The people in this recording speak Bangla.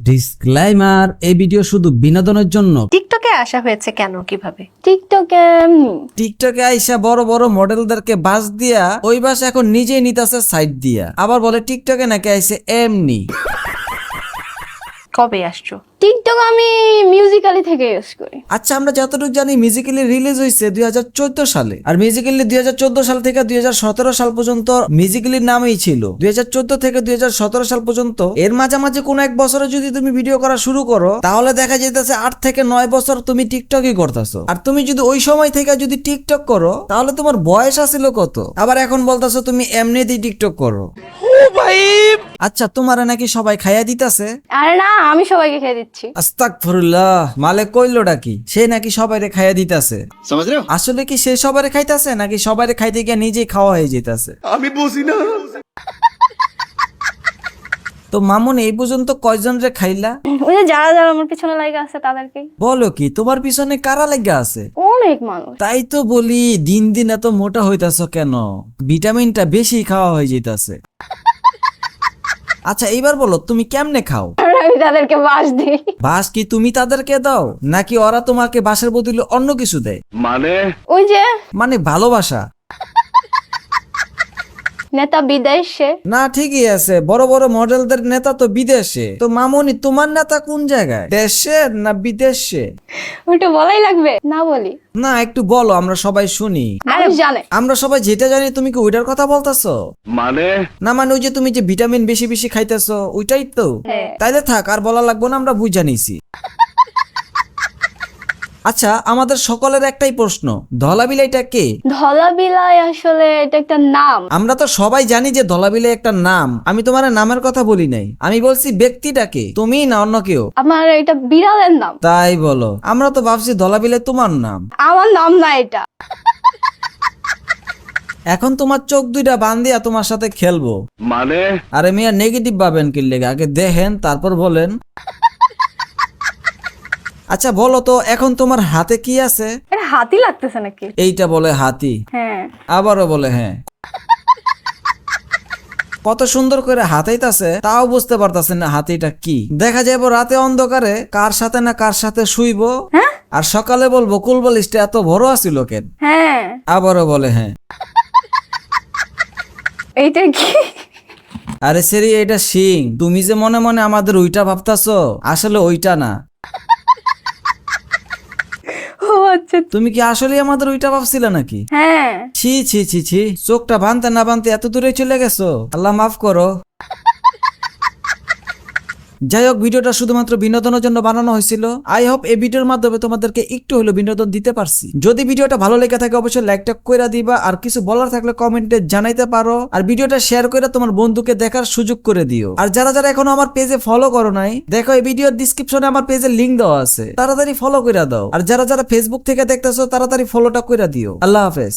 ডিসক্লেইমার, এই ভিডিও শুধু বিনোদনের জন্য। টিকটকে আসা হয়েছে কেন, কিভাবে? টিকটকে টিকটকে আইসা বড় বড় মডেলদেরকে বাস দিয়া ওই বাস এখন নিজেই নিতেছে সাইড দিয়া, আবার বলে টিকটকে নাকি আইসে এমনি। কবে আসছো? টিকটক আমি মিউজিক্যালি থেকে ইউজ করি। আচ্ছা, আমরা যতটুকু জানি মিউজিক্যালি রিলিজ হয়েছে 2014 সালে, আর মিউজিক্যালি 2014 সাল থেকে 2017 সাল পর্যন্ত মিউজিক্যালির নামই ছিল। 2014 থেকে 2017 সাল পর্যন্ত এর মাঝামাঝি কোন এক বছরে যদি তুমি ভিডিও করা শুরু করো, তাহলে দেখা যাইতেছে 8 থেকে 9 বছর তুমি টিকটকই করতেছো। আর তুমি যদি ওই সময় থেকে যদি টিকটক করো, তাহলে তোমার বয়স আছিল কত? আবার এখন বলতেছো তুমি এমনিতেই টিকটক করো। আচ্ছা, তোমারে নাকি সবাই খাইয়া দিতেছে? আরে না, আমি সবাইকে খেয়ে দিচ্ছি। আস্তাগফিরুল্লাহ, মালে কইলোটা কি? সে নাকি সবাইরে খাইয়া দিতেছে। আসলে কি সে সবারে খাইতেছে নাকি সবারে খাইতে গিয়ে নিজেই খাওয়া হয়ে যেতেছে? আমি বুঝি না। তো মামুন, এই পর্যন্ত কয়জন রে খাইলা? ওই যে যারা যারা আমার পিছনে লাগে আছে তাদেরকে। বলো কি, তোমার পিছনে কারা লেগে আছে? অনেক মানুষ। তাই তো বলি, দিন দিন এত মোটা হইতাছ কেন? ভিটামিনটা বেশি খাওয়া হয়ে যেতেছে। আচ্ছা, এইবার বলো তুমি কেমনে খাও? আর আমি তাদেরকে বাস দিই। বাস কি তুমি তাদেরকে দাও নাকি ওরা তোমাকে বাসের বদলে অন্য কিছু দেয়? ওই যে মানে ভালোবাসা? নেতা বিদেশে। না, ঠিকই আছে, বড় বড় মডেলদের নেতা তো বিদেশে। তো মামুনি, তোমার নেতা কোন জায়গায়, দেশে না বিদেশে? ওইটা বলাই লাগবে না বলি? না, একটু বলো, আমরা সবাই শুনি। মানুষ জানে। আমরা সবাই যেটা জানি, তুমি কি ওইটার কথা বলতেছো? না মানে ওই যে তুমি যে ভিটামিন বেশি বেশি খাইতেছো ওইটাই তো? হ্যাঁ। তাইলে থাক, আর বলা লাগবো না, আমরা বুঝা নিছি। আচ্ছা, আমাদের সকলের একটাই প্রশ্ন, ধলাবিলাইটা কে? ধলাবিলাই আসলে এটা একটা নাম। আমরা তো সবাই জানি যে ধলাবিলাই একটা নাম। আমি তোমার নামের কথা বলি নাই, আমি বলছি ব্যক্তিটাকে, তুমি না অন্য কেউ? আমার এটা বিড়ালের নাম। তাই বলো? আমরা তো ভাবছি ধলাবিলাই তোমার নাম। আমার নাম না এটা। এখন তোমার চোখ দুইটা বান্ধিয়া তোমার সাথে খেলবো। আরে মিয়া, নেগেটিভ ভাবেন কি লেগে? আগে দেখেন তারপর বলেন। আচ্ছা বলো তো, এখন তোমার হাতে কি আছে? এটা হাতি লাগতেছে নাকি? এইটা বলে হাতি, হ্যাঁ। আবারও বলে হ্যাঁ। কত সুন্দর করে হাতাইতাছে, তাও বুঝতে পারতাছে না হাতিটা কি। দেখা যাবো রাতে অন্ধকারে কার সাথে না কার সাথে শুইবো, হ্যাঁ? আর সকালে বলবো কুলবালিশটা এত বড় আছিল কেন। হ্যাঁ। আবারও বলে হ্যাঁ। এইটা কি? আরে সেরি, এটা শিং। তুমি যে মনে মনে আমাদের ওইটা ভাবতাছো, আসলে ওইটা না। ও আচ্ছা। তুমি কি আসলে আমাদের ওইটা ভাবছিলে নাকি? হ্যাঁ। ছি ছি ছি ছি, চোখটা বানতে না বানতে এত দূরে চলে গেছো, আল্লাহ মাফ করো। যাই হোক, ভিডিওটা শুধুমাত্র বিনোদনের জন্য বানানো হয়েছিল। আই হোপ এই ভিডিওর মাধ্যমে তোমাদেরকে একটু হলেও বিনোদন দিতে পারছি। যদি ভিডিওটা ভালো লেগে থাকে অবশ্যই লাইকটা কইরা দিবা, আর কিছু বলার থাকলে কমেন্টে জানাইতে পারো, আর ভিডিওটা শেয়ার করে তোমার বন্ধুকে দেখার সুযোগ করে দিও। আর যারা যারা এখনো আমার পেজে ফলো করো নাই, দেখো এই ভিডিওর ডেসক্রিপশনে আমার পেজের লিংক দেওয়া আছে, তাড়াতাড়ি ফলো কইরা দাও। আর যারা যারা ফেসবুক থেকে দেখতেছো, তাড়াতাড়ি ফলোটা কইরা দিও। আল্লাহ হাফেজ।